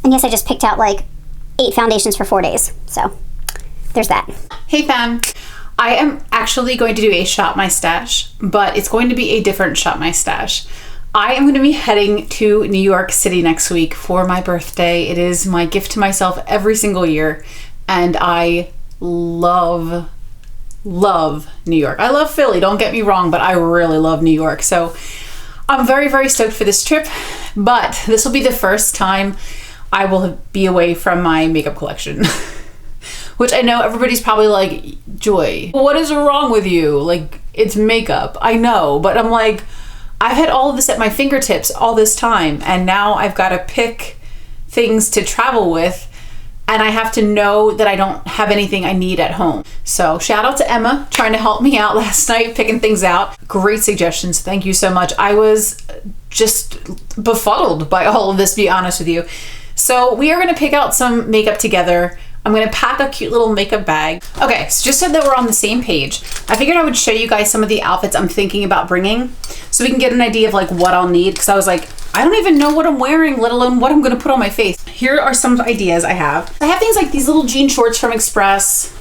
And yes, I just picked out like 8 foundations for 4 days. So there's that. Hey fam, I am actually going to do a Shop My Stash, but it's going to be a different Shop My Stash. I am going to be heading to New York City next week for my birthday. It is my gift to myself every single year, and I love New York. I love Philly, don't get me wrong, but I really love New York. So I'm very, very stoked for this trip, but this will be the first time I will be away from my makeup collection. Which I know everybody's probably like, Joy, what is wrong with you? Like, it's makeup. I know, but I'm like, I've had all of this at my fingertips all this time, and now I've got to pick things to travel with, and I have to know that I don't have anything I need at home. So shout out to Emma trying to help me out last night, picking things out. Great suggestions. Thank you so much. I was just befuddled by all of this, to be honest with you. So we are going to pick out some makeup together. I'm going to pack a cute little makeup bag. Okay, so just so that we're on the same page, I figured I would show you guys some of the outfits I'm thinking about bringing so we can get an idea of like what I'll need, because I was like, I don't even know what I'm wearing, let alone what I'm going to put on my face. Here are some ideas I have. I have things like these little jean shorts from Express,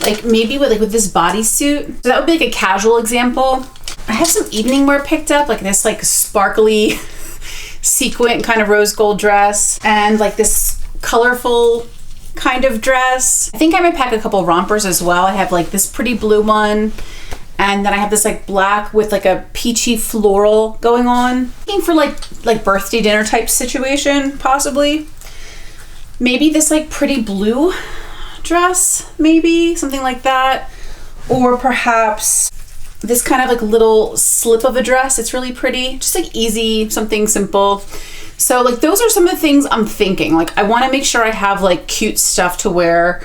like maybe with this bodysuit. So that would be like a casual example. I have some evening wear picked up, like this like sparkly sequin kind of rose gold dress, and like this colorful kind of dress. I think I might pack a couple rompers as well. I have like this pretty blue one, and then I have this like black with like a peachy floral going on. Looking for like birthday dinner type situation, possibly. Maybe this like pretty blue dress, maybe something like that. Or perhaps this kind of like little slip of a dress. It's really pretty, just like easy, something simple. So like those are some of the things I'm thinking. Like I want to make sure I have like cute stuff to wear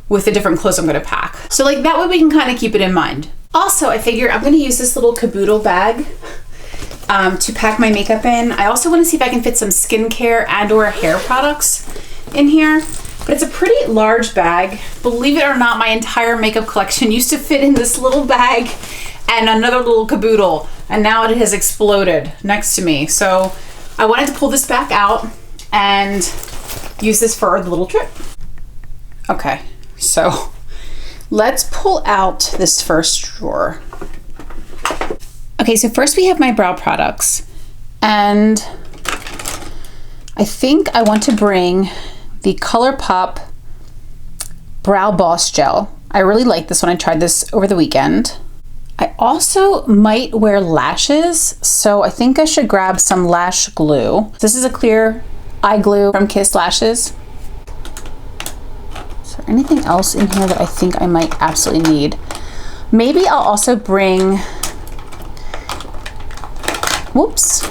with the different clothes I'm going to pack. So like that way we can kind of keep it in mind. Also, I figure I'm going to use this little caboodle bag to pack my makeup in. I also want to see if I can fit some skincare and or hair products in here. But it's a pretty large bag. Believe it or not, my entire makeup collection used to fit in this little bag and another little caboodle. And now it has exploded next to me. So I wanted to pull this back out and use this for the little trip. Okay, so let's pull out this first drawer. Okay, so first we have my brow products, and I think I want to bring the ColourPop Brow Boss Gel. I really like this one. I tried this over the weekend. I also might wear lashes, so I think I should grab some lash glue. This is a clear eye glue from Kiss Lashes. Is there anything else in here that I think I might absolutely need? Maybe I'll also bring, whoops.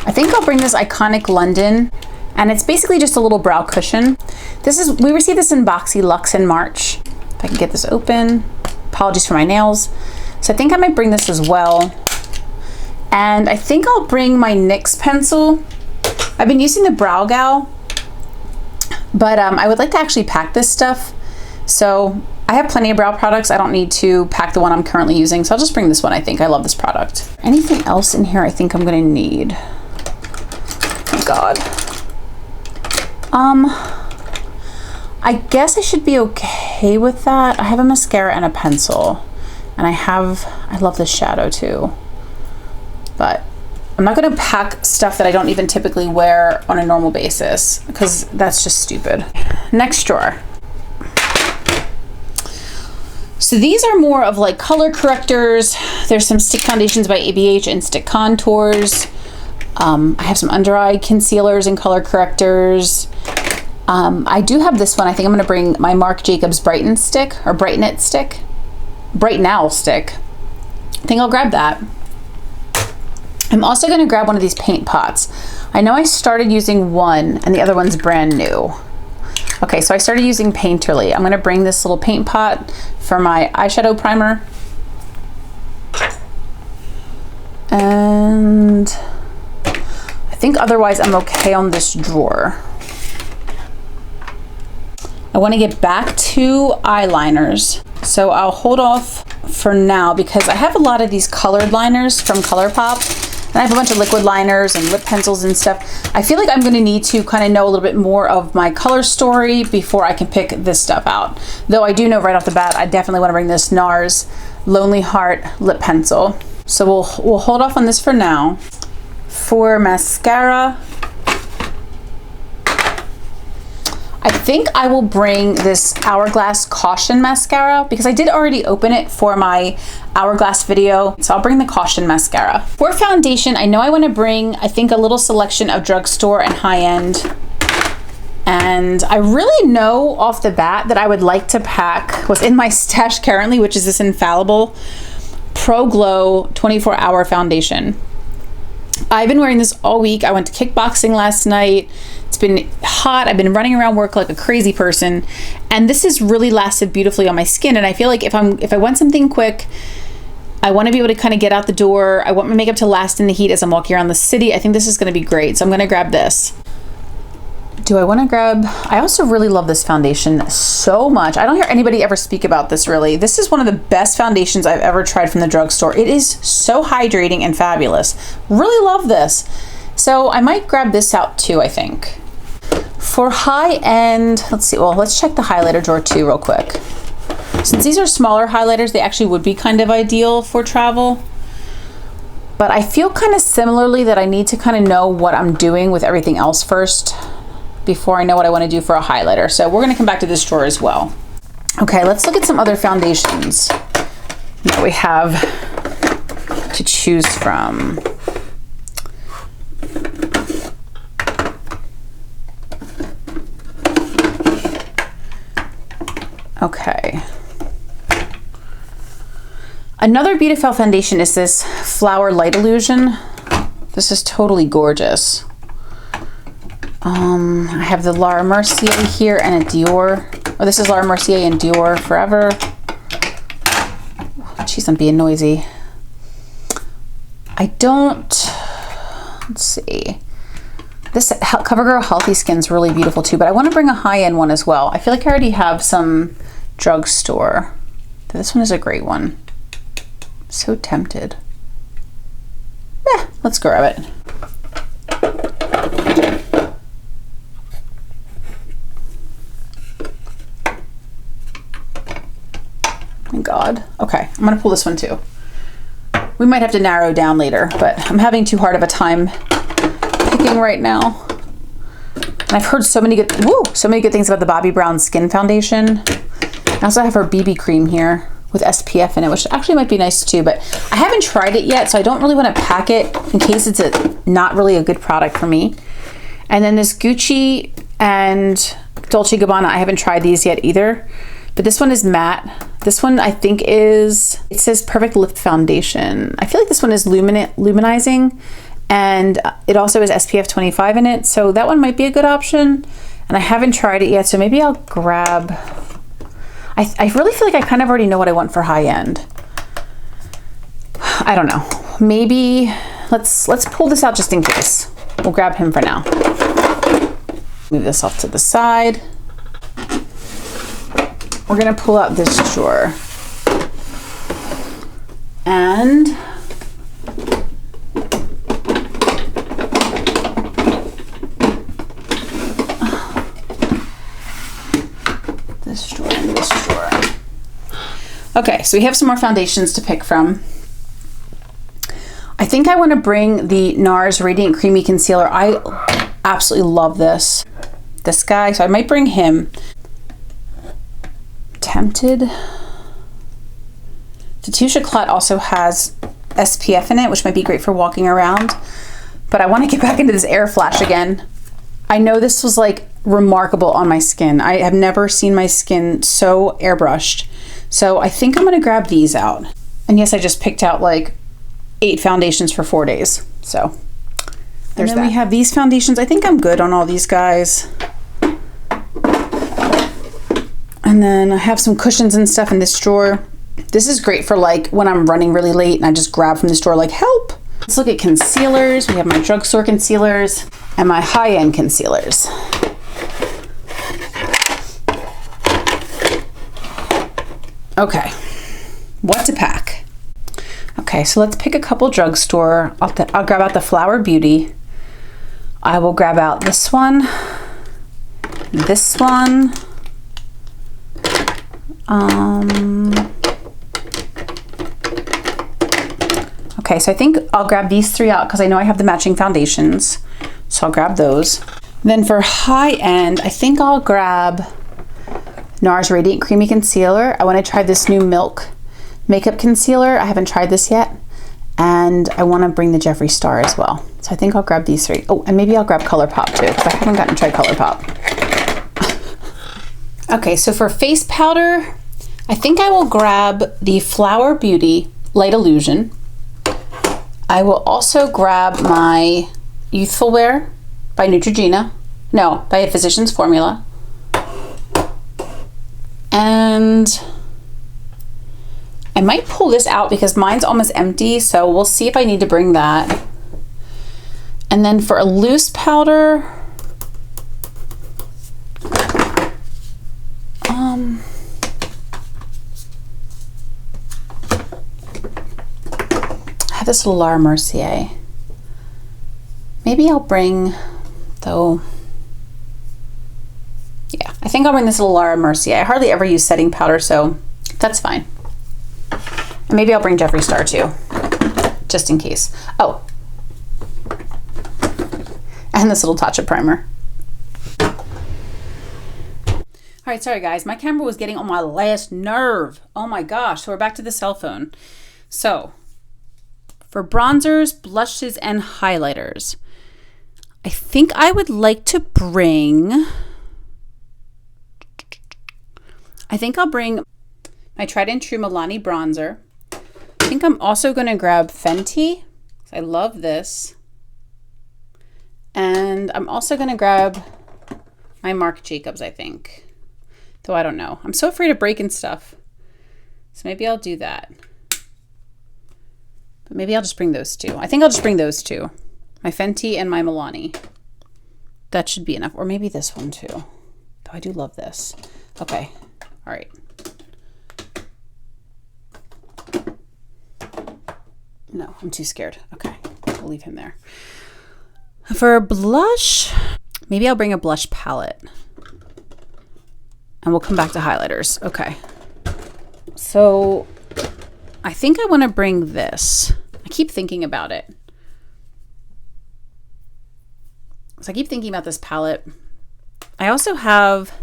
I think I'll bring this Iconic London, and it's basically just a little brow cushion. We received this in Boxy Luxe in March. If I can get this open. Apologies for my nails. So I think I might bring this as well. And I think I'll bring my NYX pencil. I've been using the Brow Gal, but I would like to actually pack this stuff. So I have plenty of brow products. I don't need to pack the one I'm currently using. So I'll just bring this one, I think. I love this product. Anything else in here I think I'm gonna need? Oh God. I guess I should be okay with that. I have a mascara and a pencil, and I love this shadow too, but I'm not gonna pack stuff that I don't even typically wear on a normal basis because that's just stupid. Next drawer. So these are more of like color correctors. There's some stick foundations by ABH and stick contours. I have some under eye concealers and color correctors. I do have this one. I think I'm going to bring my Marc Jacobs Brighten Owl stick. I think I'll grab that. I'm also going to grab one of these paint pots. I know I started using one and the other one's brand new. Okay, so I started using Painterly. I'm going to bring this little paint pot for my eyeshadow primer. And I think otherwise I'm okay on this drawer. I want to get back to eyeliners, so I'll hold off for now because I have a lot of these colored liners from ColourPop, And I have a bunch of liquid liners and lip pencils and stuff. I feel like I'm gonna need to kind of know a little bit more of my color story before I can pick this stuff out. Though I do know right off the bat, I definitely wanna bring this NARS Lonely Heart lip pencil. So we'll hold off on this for now. For mascara, I think I will bring this Hourglass Caution mascara because I did already open it for my Hourglass video. So I'll bring the Caution mascara. For foundation, I know I want to bring, I think, a little selection of drugstore and high-end. And I really know off the bat that I would like to pack what's in my stash currently, which is this Infallible Pro Glow 24-hour foundation. I've been wearing this all week. I went to kickboxing last night. It's been hot. I've been running around work like a crazy person. And this has really lasted beautifully on my skin. And I feel like if I want something quick, I want to be able to kind of get out the door. I want my makeup to last in the heat as I'm walking around the city. I think this is going to be great. So I'm going to grab this. Do I want to grab, I also really love this foundation so much. I don't hear anybody ever speak about this really. This is one of the best foundations I've ever tried from the drugstore. It is so hydrating and fabulous. Really love this. So I might grab this out too, I think. For high end, let's see, well, let's check the highlighter drawer too real quick. Since these are smaller highlighters, they actually would be kind of ideal for travel. But I feel kind of similarly that I need to kind of know what I'm doing with everything else first before I know what I want to do for a highlighter. So we're going to come back to this drawer as well. Okay, let's look at some other foundations that we have to choose from. Okay. Another Beautiful foundation is this Flower Light Illusion. This is totally gorgeous. I have the Laura Mercier here and a Dior. Oh, this is Laura Mercier and Dior Forever. Jeez, I'm being noisy. I don't, let's see. This CoverGirl Healthy Skin's really beautiful too, but I want to bring a high-end one as well. I feel like I already have some drugstore. This one is a great one. So tempted. Yeah, let's grab it. My God. Okay, I'm gonna pull this one too. We might have to narrow down later, but I'm having too hard of a time picking right now. And I've heard so many good things about the Bobbi Brown Skin Foundation. I also have her BB cream here with SPF in it, which actually might be nice too, but I haven't tried it yet, so I don't really want to pack it in case it's not really a good product for me. And then this Gucci and Dolce & Gabbana, I haven't tried these yet either, but this one is matte. This one I think it says Perfect Lift Foundation. I feel like this one is luminizing, and it also has SPF 25 in it, so that one might be a good option. And I haven't tried it yet, so maybe I'll grab, I really feel like I kind of already know what I want for high end. I don't know. Maybe let's pull this out just in case. We'll grab him for now. Move this off to the side. We're gonna pull out this drawer. And this drawer and this drawer. Okay, so we have some more foundations to pick from. I think I want to bring the NARS Radiant Creamy Concealer. I absolutely love this guy, so I might bring him. Tempted. Tatouche Eclat also has SPF in it, which might be great for walking around, but I want to get back into this Air Flash again. I know this was like remarkable on my skin. I have never seen my skin so airbrushed, so I think I'm going to grab these out. And yes, I just picked out like 8 foundations for 4 days, so there's that. We have these foundations. I think I'm good on all these guys. And then I have some cushions and stuff in this drawer. This is great for like when I'm running really late and I just grab from this drawer like, help. Let's look at concealers. We have my drugstore concealers and my high-end concealers. Okay, what to pack? Okay, Okay, so let's pick a couple drugstore. I'll grab out the Flower Beauty. I will grab out this one, this one. Okay, so I think I'll grab these three out because I know I have the matching foundations. So I'll grab those. Then for high end, I think I'll grab NARS Radiant Creamy Concealer. I want to try this new Milk Makeup Concealer. I haven't tried this yet. And I want to bring the Jeffree Star as well. So I think I'll grab these three. Oh, and maybe I'll grab ColourPop too, because I haven't gotten to try ColourPop. Okay, so for face powder, I think I will grab the Flower Beauty Light Illusion. I will also grab my Youthful Wear by Neutrogena. No, by Physicians Formula. And I might pull this out because mine's almost empty, so we'll see if I need to bring that. And then for a loose powder, I have this little Laura Mercier. Maybe I'll bring, though, yeah, I think I'll bring this little Laura Mercier. I hardly ever use setting powder, so that's fine. And maybe I'll bring Jeffree Star too, just in case. Oh, and this little Tatcha primer. All right, sorry guys, my camera was getting on my last nerve. Oh my gosh, so we're back to the cell phone. So, for bronzers, blushes, and highlighters, I think I would like to bring, I think I'll bring my tried and true Milani bronzer. I think I'm also going to grab Fenty. I love this. And I'm also going to grab my Marc Jacobs, I think. Though I don't know. I'm so afraid of breaking stuff. So maybe I'll do that. But maybe I'll just bring those two. I think I'll just bring those two. My Fenty and my Milani. That should be enough. Or maybe this one too. Though I do love this. Okay. All right. No, I'm too scared. Okay, I'll leave him there. For blush, maybe I'll bring a blush palette. And we'll come back to highlighters. Okay. So I think I want to bring this. I keep thinking about it. So I keep thinking about this palette. I also have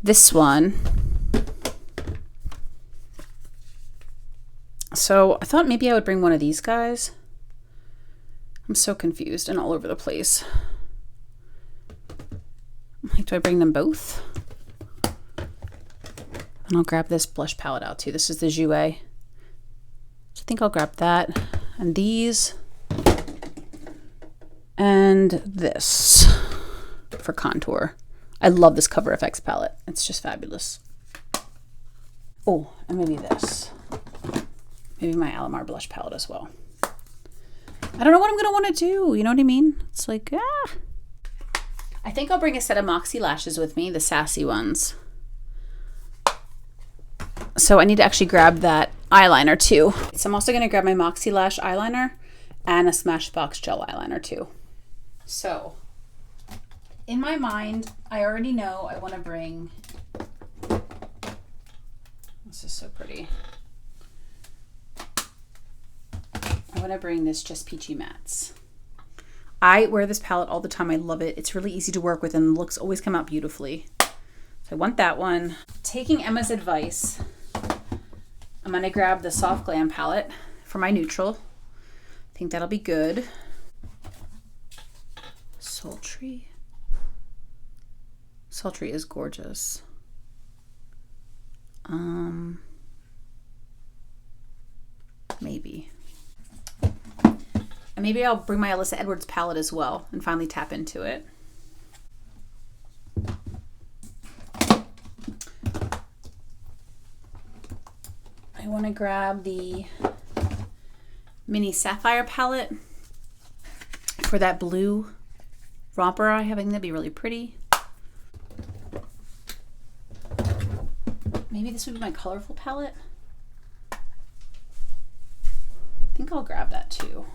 this one. So I thought maybe I would bring one of these guys. I'm so confused and all over the place. Like, do I bring them both? And I'll grab this blush palette out too. This is the Jouer. So I think I'll grab that and these and this for contour. I love this Cover FX palette. It's just fabulous. Oh, and maybe this. Maybe my Alamar blush palette as well. I don't know what I'm going to want to do. You know what I mean? It's like, ah. I think I'll bring a set of Moxie lashes with me, the sassy ones. So I need to actually grab that eyeliner too. So I'm also going to grab my Moxie Lash eyeliner and a Smashbox gel eyeliner too. So in my mind, I already know I want to bring, this is so pretty. I want to bring this Just Peachy Mattes. I wear this palette all the time. I love it. It's really easy to work with and the looks always come out beautifully. So I want that one. Taking Emma's advice, I'm going to grab the Soft Glam palette for my neutral. I think that'll be good. Sultry. Sultry is gorgeous. Maybe. And maybe I'll bring my Alyssa Edwards palette as well and finally tap into it. I want to grab the mini Sapphire palette for that blue romper I have. I think that'd be really pretty. Maybe this would be my colorful palette. think I'll grab that too.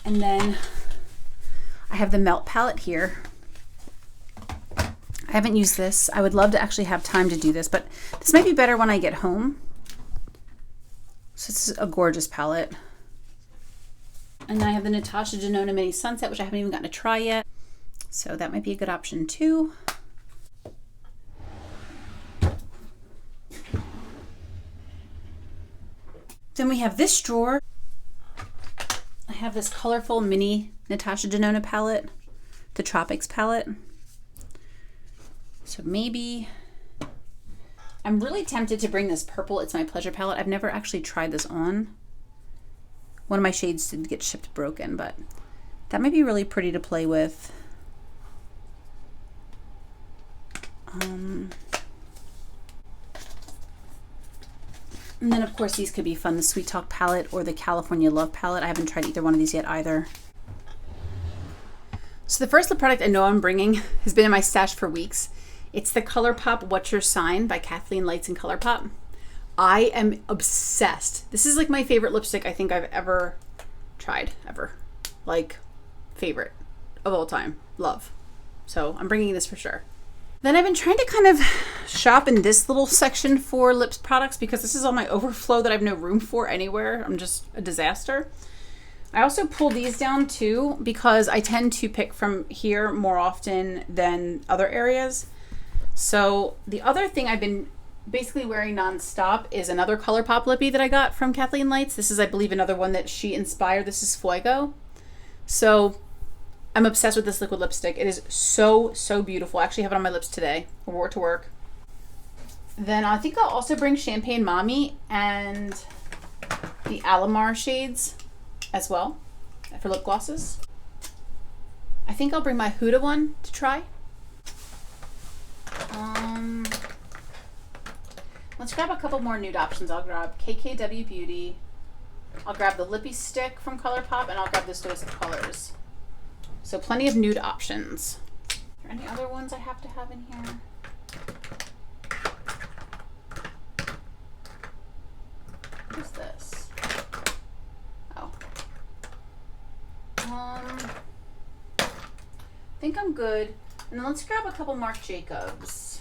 And then I have the Melt palette here. I haven't used this. I would love to actually have time to do this, but this might be better when I get home. So this is a gorgeous palette. And then I have the Natasha Denona Mini Sunset, which I haven't even gotten to try yet. So that might be a good option too. Then we have this drawer. I have this colorful mini Natasha Denona palette, the Tropics palette. So maybe, I'm really tempted to bring this purple It's My Pleasure palette. I've never actually tried this on. One of my shades did get shipped broken, but that might be really pretty to play with. And then of course these could be fun, the Sweet Talk palette or the California Love palette. I haven't tried either one of these yet either. So the first lip product I know I'm bringing has been in my stash for weeks. It's the ColourPop What's Your Sign by Kathleen Lights and ColourPop. I am obsessed. This is like my favorite lipstick I think I've ever tried, ever. Like, favorite of all time. Love. So I'm bringing this for sure. Then I've been trying to kind of shop in this little section for lips products because this is all my overflow that I have no room for anywhere. I'm just a disaster. I also pull these down too because I tend to pick from here more often than other areas. So the other thing I've been basically wearing nonstop is another ColourPop lippy that I got from Kathleen Lights. This is, I believe, another one that she inspired. This is Fuego. So I'm obsessed with this liquid lipstick. It is so, so beautiful. I actually have it on my lips today. I wore it to work. Then I think I'll also bring Champagne Mommy and the Alamar shades as well for lip glosses. I think I'll bring my Huda one to try. Let's grab a couple more nude options. I'll grab KKW Beauty. I'll grab the Lippy Stick from ColourPop, and I'll grab this Dose of Colors. So plenty of nude options. Are there any other ones I have to have in here? What's this? Oh. I think I'm good. And then let's grab a couple Marc Jacobs.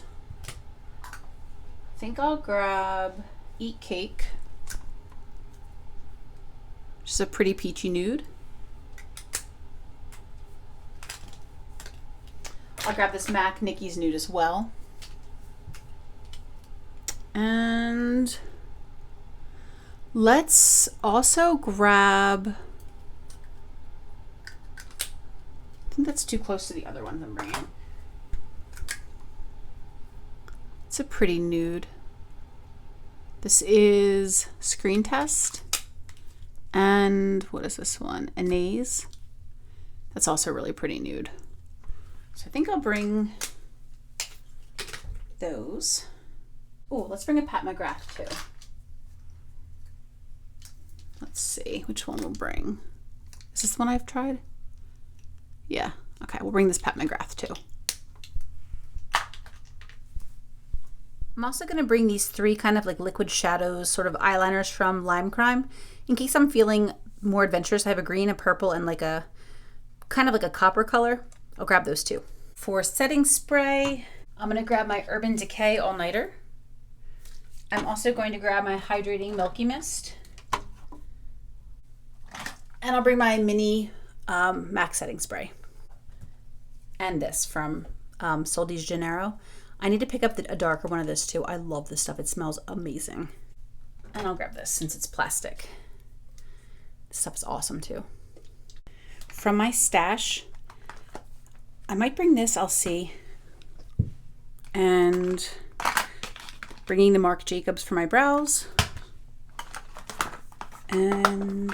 I think I'll grab Eat Cake. Just a pretty peachy nude. I'll grab this MAC Nikki's Nude as well. And let's also grab, I think that's too close to the other ones I'm bringing. It's a pretty nude. This is Screen Test. And what is this one? Anais. That's also really pretty nude. So I think I'll bring those. Oh, let's bring a Pat McGrath too. Let's see which one we'll bring. Is this the one I've tried? Yeah. Okay, we'll bring this Pat McGrath too. I'm also going to bring these three kind of like liquid shadows, sort of eyeliners from Lime Crime. In case I'm feeling more adventurous, I have a green, a purple, and like a kind of like a copper color. I'll grab those two. For setting spray, I'm going to grab my Urban Decay All Nighter. I'm also going to grab my Hydrating Milky Mist. And I'll bring my mini MAC setting spray. And this from Sol de Janeiro. I need to pick up a darker one of this too. I love this stuff. It smells amazing. And I'll grab this since it's plastic. This stuff is awesome too. From my stash, I might bring this, I'll see. And bringing the Marc Jacobs for my brows. And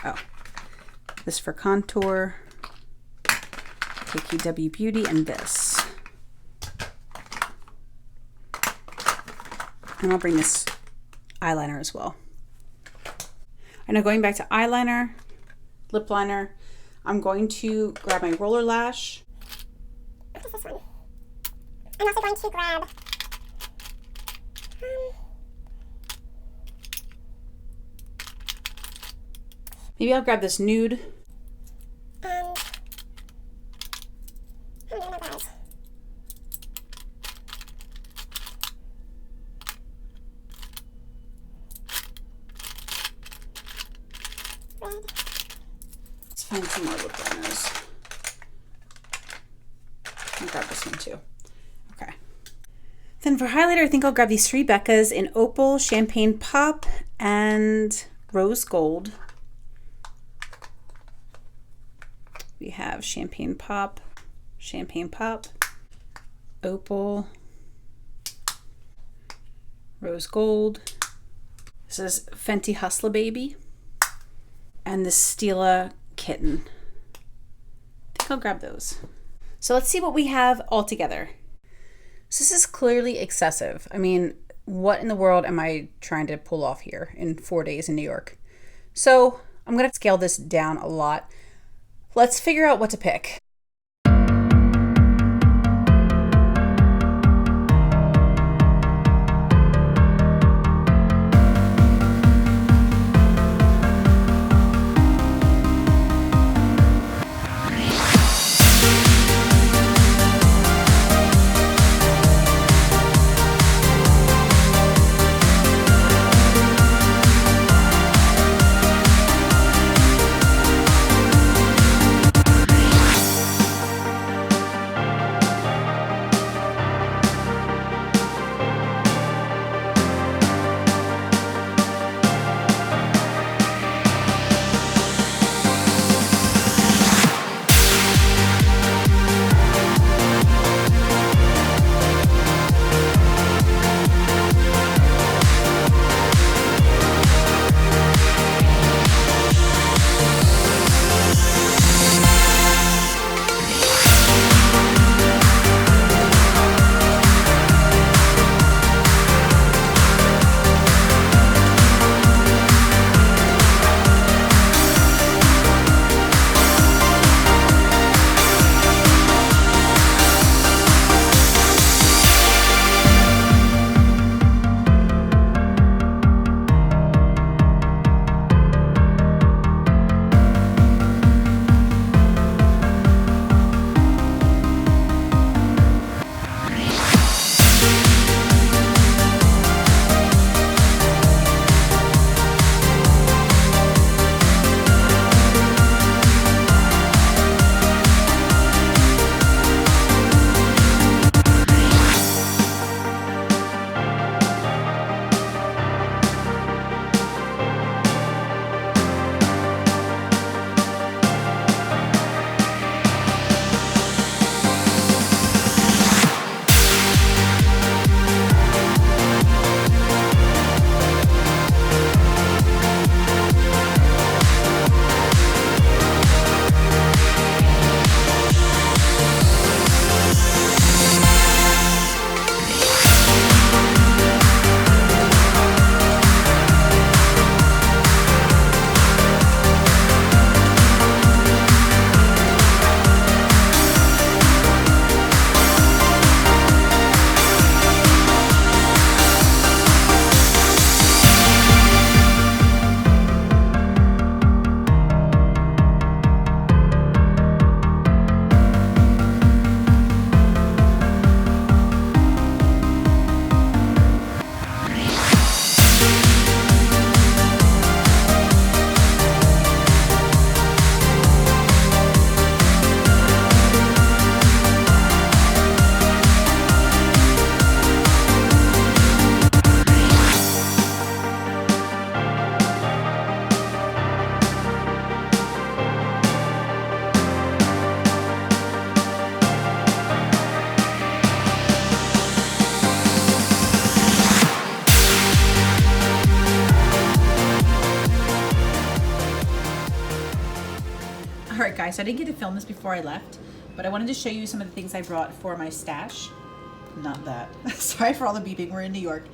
oh, this for contour. KKW Beauty, and this. And I'll bring this eyeliner as well. And now going back to eyeliner, lip liner, I'm going to grab my roller lash. What is this one? I'm also going to grab maybe I'll grab this nude. and I'm doing my brows. Red. Let's find some more lip liners. I'll grab this one too. Okay. Then for highlighter, I think I'll grab these three Beccas in Opal, Champagne Pop, and Rose Gold. We have Champagne Pop, Opal, Rose Gold. This is Fenty Hustler Baby, and the Stila Kitten. I think I'll grab those. So let's see what we have all together. So this is clearly excessive. I mean, what in the world am I trying to pull off here in 4 days in New York? So I'm gonna scale this down a lot. Let's figure out what to pick. Alright guys, so I didn't get to film this before I left, but I wanted to show you some of the things I brought for my stash. Not that. Sorry for all the beeping, we're in New York.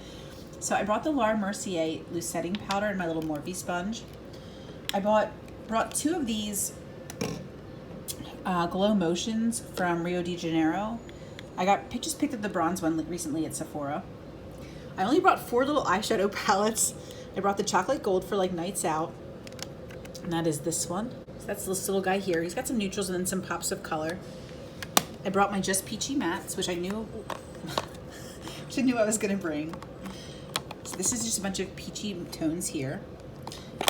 So I brought the Laura Mercier loose setting powder and my little Morphe sponge. I brought 2 of these Glow Motions from Rio de Janeiro. I just picked up the bronze one recently at Sephora. I only brought 4 little eyeshadow palettes. I brought the chocolate gold for like nights out, and that is this one. So that's this little guy here. He's got some neutrals and then some pops of color. I brought my Just Peachy Mattes, which I knew I was gonna bring. So this is just a bunch of peachy tones here.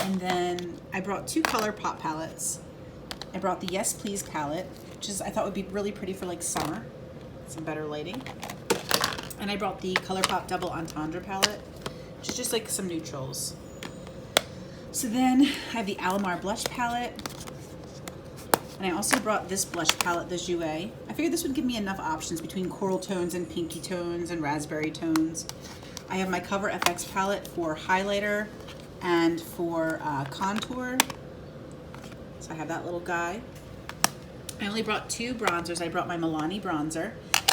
And then I brought 2 color pop palettes. I brought the Yes Please palette, which I thought would be really pretty for like summer, some better lighting. And I brought the ColourPop Double Entendre palette, which is just like some neutrals. So then I have the Alamar blush palette. And I also brought this blush palette, the Jouer. I figured this would give me enough options between coral tones and pinky tones and raspberry tones. I have my Cover FX palette for highlighter and for contour. So I have that little guy. I only brought 2 bronzers. I brought my Milani bronzer,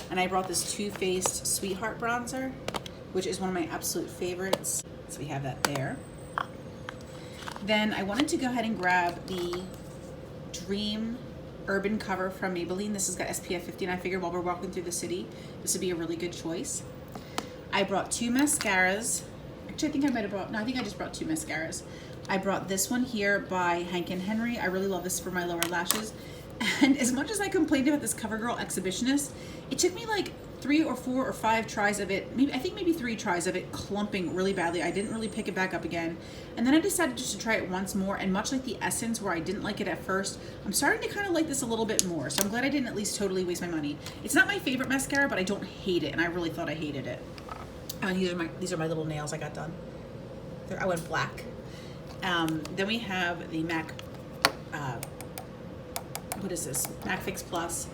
and I brought this Too Faced Sweetheart bronzer, which is one of my absolute favorites. So we have that there. Then I wanted to go ahead and grab the Dream Urban Cover from Maybelline. This has got SPF 50, and I figured while we're walking through the city, this would be a really good choice. I brought 2 mascaras. Actually, I think I just brought 2 mascaras. I brought this one here by Hank & Henry. I really love this for my lower lashes. And as much as I complained about this CoverGirl Exhibitionist, it took me like 3 or 4 or 5 tries of it, maybe 3 tries of it clumping really badly. I didn't really pick it back up again. And then I decided just to try it once more, and much like the Essence where I didn't like it at first, I'm starting to kind of like this a little bit more. So I'm glad I didn't at least totally waste my money. It's not my favorite mascara, but I don't hate it, and I really thought I hated it. And these are my little nails I got done. I went black. Then we have the MAC, what is this? MAC Fix Plus.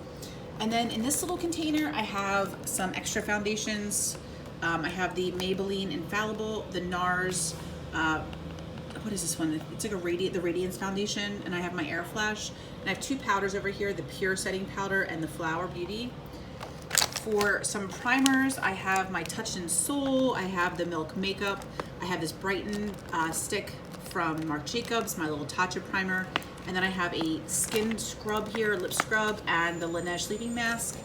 And then in this little container, I have some extra foundations. I have the Maybelline Infallible, the NARS, what is this one? It's like the Radiance Foundation, and I have my Air Flash. And I have 2 powders over here, the Pure Setting Powder and the Flower Beauty. For some primers, I have my Touch and Soul, I have the Milk Makeup, I have this Brighten stick from Marc Jacobs, my little Tatcha primer, and then I have a skin scrub here, lip scrub, and the Laneige sleeping mask.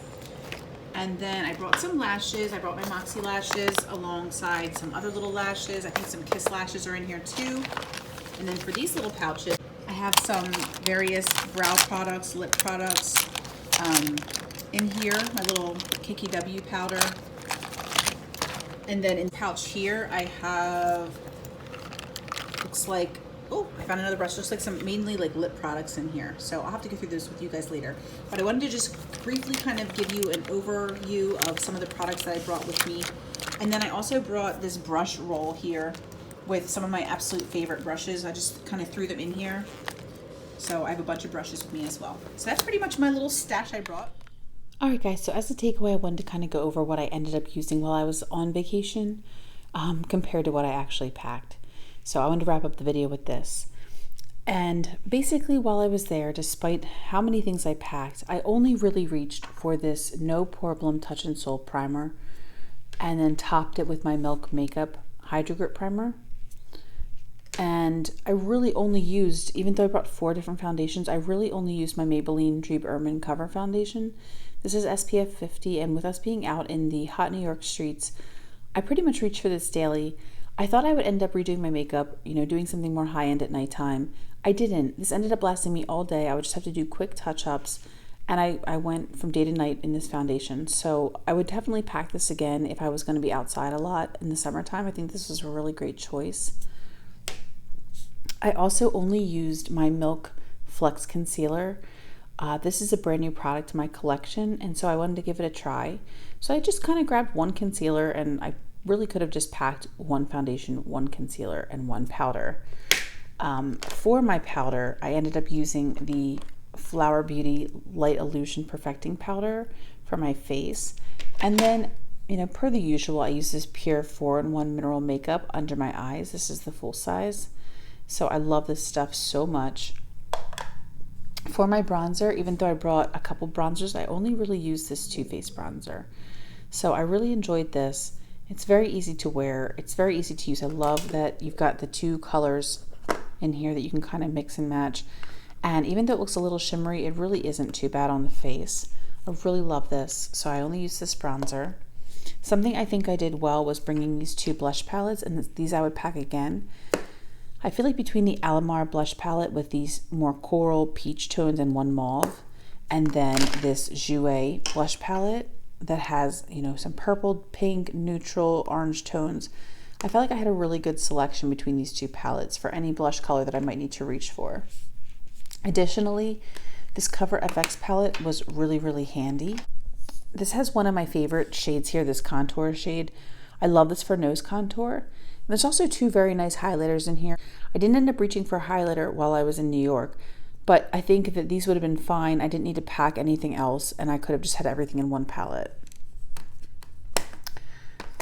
And then I brought some lashes. I brought my Moxie lashes alongside some other little lashes. I think some Kiss lashes are in here too. And then for these little pouches, I have some various brow products, lip products in here, my little KKW powder. And then in the pouch here, I have, looks like, oh, I found another brush. Looks like some mainly like lip products in here. So I'll have to go through this with you guys later. But I wanted to just briefly kind of give you an overview of some of the products that I brought with me. And then I also brought this brush roll here with some of my absolute favorite brushes. I just kind of threw them in here. So I have a bunch of brushes with me as well. So that's pretty much my little stash I brought. All right, guys, so as a takeaway, I wanted to kind of go over what I ended up using while I was on vacation compared to what I actually packed. So I wanted to wrap up the video with this. And basically, while I was there, despite how many things I packed, I only really reached for this No Problem Touch and Soul primer and then topped it with my Milk Makeup Hydro Grip primer. And I really only used, even though I brought 4 different foundations, I really only used my Maybelline Dream Urban Cover Foundation. This is SPF 50, and with us being out in the hot New York streets, I pretty much reach for this daily. I thought I would end up redoing my makeup, doing something more high-end at nighttime. I didn't. This ended up lasting me all day. I would just have to do quick touch-ups, and I went from day to night in this foundation. So I would definitely pack this again if I was going to be outside a lot in the summertime. I think this was a really great choice. I also only used my Milk Flex Concealer. This is a brand new product to my collection, and so I wanted to give it a try. So I just kind of grabbed 1 concealer, and I really could have just packed 1 foundation, 1 concealer, and 1 powder. For my powder, I ended up using the Flower Beauty Light Illusion Perfecting Powder for my face. And then, per the usual, I use this Pure 4-in-1 Mineral Makeup under my eyes. This is the full size. So I love this stuff so much. For my bronzer, even though I brought a couple bronzers, I only really used this Too Faced bronzer. So I really enjoyed this. It's very easy to wear. It's very easy to use. I love that you've got the 2 colors in here that you can kind of mix and match. And even though it looks a little shimmery, it really isn't too bad on the face. I really love this, so I only use this bronzer. Something I think I did well was bringing these two blush palettes, and these I would pack again. I feel like between the Alamar blush palette with these more coral peach tones and one mauve, and then this Jouer blush palette that has, you know, some purple, pink, neutral, orange tones, I felt like I had a really good selection between these two palettes for any blush color that I might need to reach for. Additionally, this Cover FX palette was really, really handy. This has one of my favorite shades here, this contour shade. I love this for nose contour. And there's also two very nice highlighters in here. I didn't end up reaching for a highlighter while I was in New York, but I think that these would have been fine. I didn't need to pack anything else, and I could have just had everything in one palette.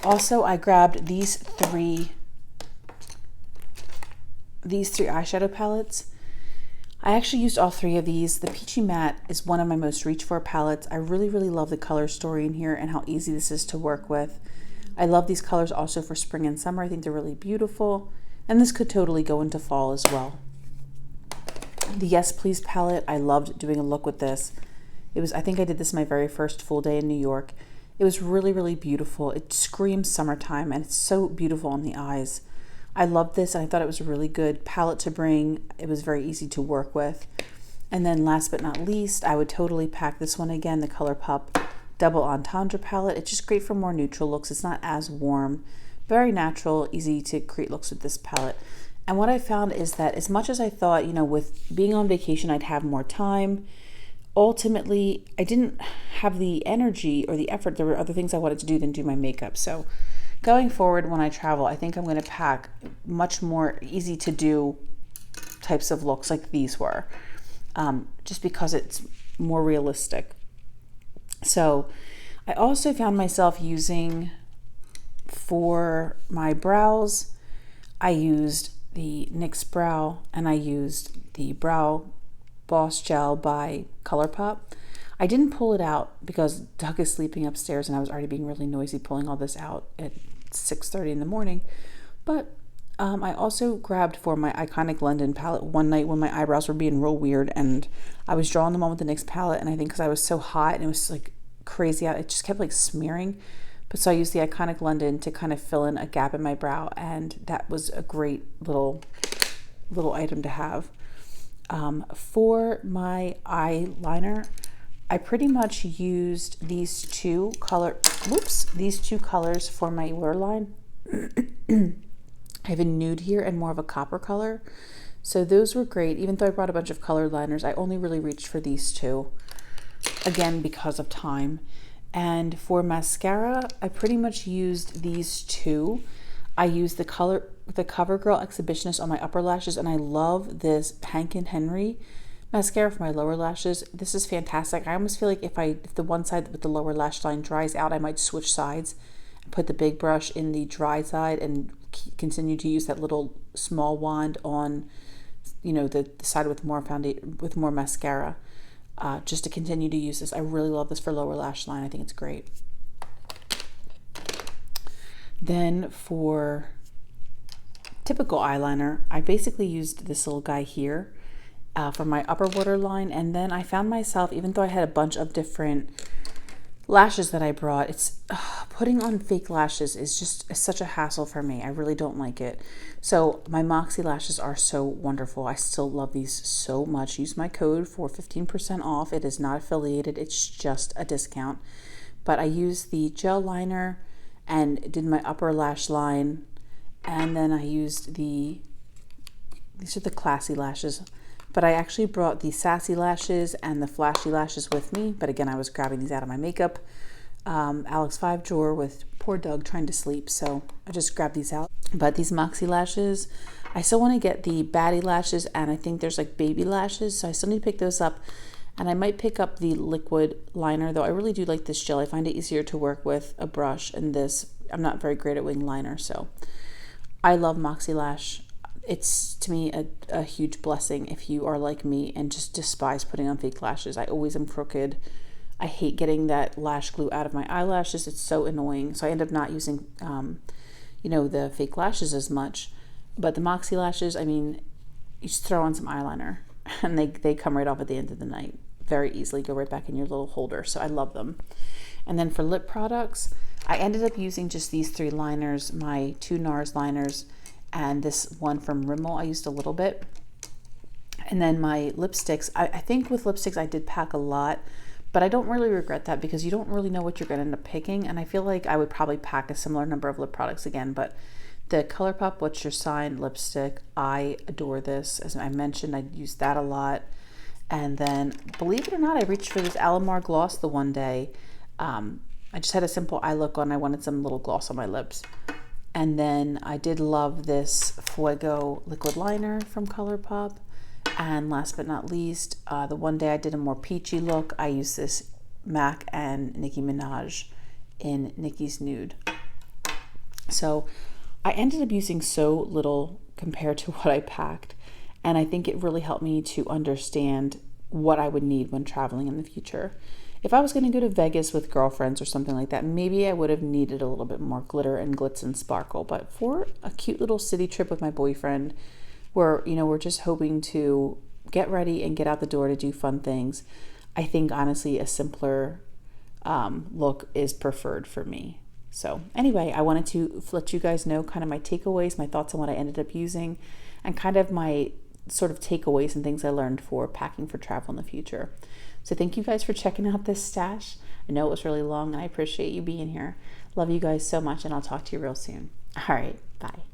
Also, I grabbed these three eyeshadow palettes. I actually used all three of these. The Peachy Matte is one of my most reach for palettes. I really, really love the color story in here and how easy this is to work with. I love these colors also for spring and summer. I think they're really beautiful. And this could totally go into fall as well. The Yes Please palette, I loved doing a look with this. I think I did this my very first full day in New York. It was really, really beautiful. It screams summertime and it's so beautiful on the eyes. I loved this and I thought it was a really good palette to bring. It was very easy to work with. And then last but not least, I would totally pack this one again, the ColourPop Double Entendre palette. It's just great for more neutral looks. It's not as warm, very natural, easy to create looks with this palette. And what I found is that as much as I thought, you know, with being on vacation, I'd have more time, ultimately, I didn't have the energy or the effort. There were other things I wanted to do than do my makeup. So going forward, when I travel, I think I'm going to pack much more easy to do types of looks like these were, just because it's more realistic. So I also found myself using, for my brows, I used the NYX Brow and I used the Brow Boss Gel by ColourPop. I didn't pull it out because Doug is sleeping upstairs and I was already being really noisy pulling all this out at 6:30 in the morning. But I also grabbed for my Iconic London palette one night when my eyebrows were being real weird and I was drawing them on with the NYX palette, and I think because I was so hot and it was like crazy out, it just kept like smearing. But so I used the Iconic London to kind of fill in a gap in my brow, and that was a great little item to have. For my eyeliner, I pretty much used these two colors for my waterline. I have a nude here and more of a copper color. So those were great. Even though I brought a bunch of colored liners, I only really reached for these two, again, because of time. And for mascara, I pretty much used these two. I used the CoverGirl Exhibitionist on my upper lashes, and I love this Hank & Henry mascara for my lower lashes. This is fantastic. I almost feel like if the one side with the lower lash line dries out, I might switch sides and put the big brush in the dry side and continue to use that little small wand on, you know, the side with more mascara. Just to continue to use this. I really love this for lower lash line. I think it's great. Then for typical eyeliner, I basically used this little guy here for my upper waterline, and then I found myself, even though I had a bunch of different lashes that I brought, putting on fake lashes is just such a hassle for me. I really don't like it. So my Moxie lashes are so wonderful. I still love these so much. Use my code for 15% off. It is not affiliated. It's just a discount. But I used the gel liner and did my upper lash line. And then I used these are the classy lashes. But I actually brought the sassy lashes and the flashy lashes with me. But again, I was grabbing these out of my makeup Alex 5 drawer with poor Doug trying to sleep. So I just grabbed these out. But these Moxie lashes, I still want to get the baddie lashes, and I think there's like baby lashes. So I still need to pick those up. And I might pick up the liquid liner, though I really do like this gel. I find it easier to work with a brush, and this, I'm not very great at wing liner. So I love Moxie Lash. It's, to me, a huge blessing if you are like me and just despise putting on fake lashes. I always am crooked. I hate getting that lash glue out of my eyelashes. It's so annoying. So I end up not using, the fake lashes as much. But the Moxie lashes, I mean, you just throw on some eyeliner and they come right off at the end of the night. Very easily go right back in your little holder. So I love them. And then for lip products, I ended up using just these 3 liners, my 2 NARS liners and this one from Rimmel. I used a little bit. And then my lipsticks, I think with lipsticks I did pack a lot, but I don't really regret that because you don't really know what you're going to end up picking. And I feel like I would probably pack a similar number of lip products again, but the ColourPop What's Your Sign lipstick, I adore this. As I mentioned, I use that a lot. And then, believe it or not, I reached for this Alamar gloss the one day. I just had a simple eye look on. I wanted some little gloss on my lips. And then I did love this Fuego liquid liner from ColourPop. And last but not least, the one day I did a more peachy look, I used this MAC and Nicki Minaj in Nicki's Nude. So I ended up using so little compared to what I packed. And I think it really helped me to understand what I would need when traveling in the future. If I was going to go to Vegas with girlfriends or something like that, maybe I would have needed a little bit more glitter and glitz and sparkle. But for a cute little city trip with my boyfriend, where, you know, we're just hoping to get ready and get out the door to do fun things, I think honestly a simpler look is preferred for me. So anyway, I wanted to let you guys know kind of my takeaways, my thoughts on what I ended up using, and kind of my sort of takeaways and things I learned for packing for travel in the future. So thank you guys for checking out this stash. I know it was really long and I appreciate you being here. Love you guys so much and I'll talk to you real soon. All right, bye.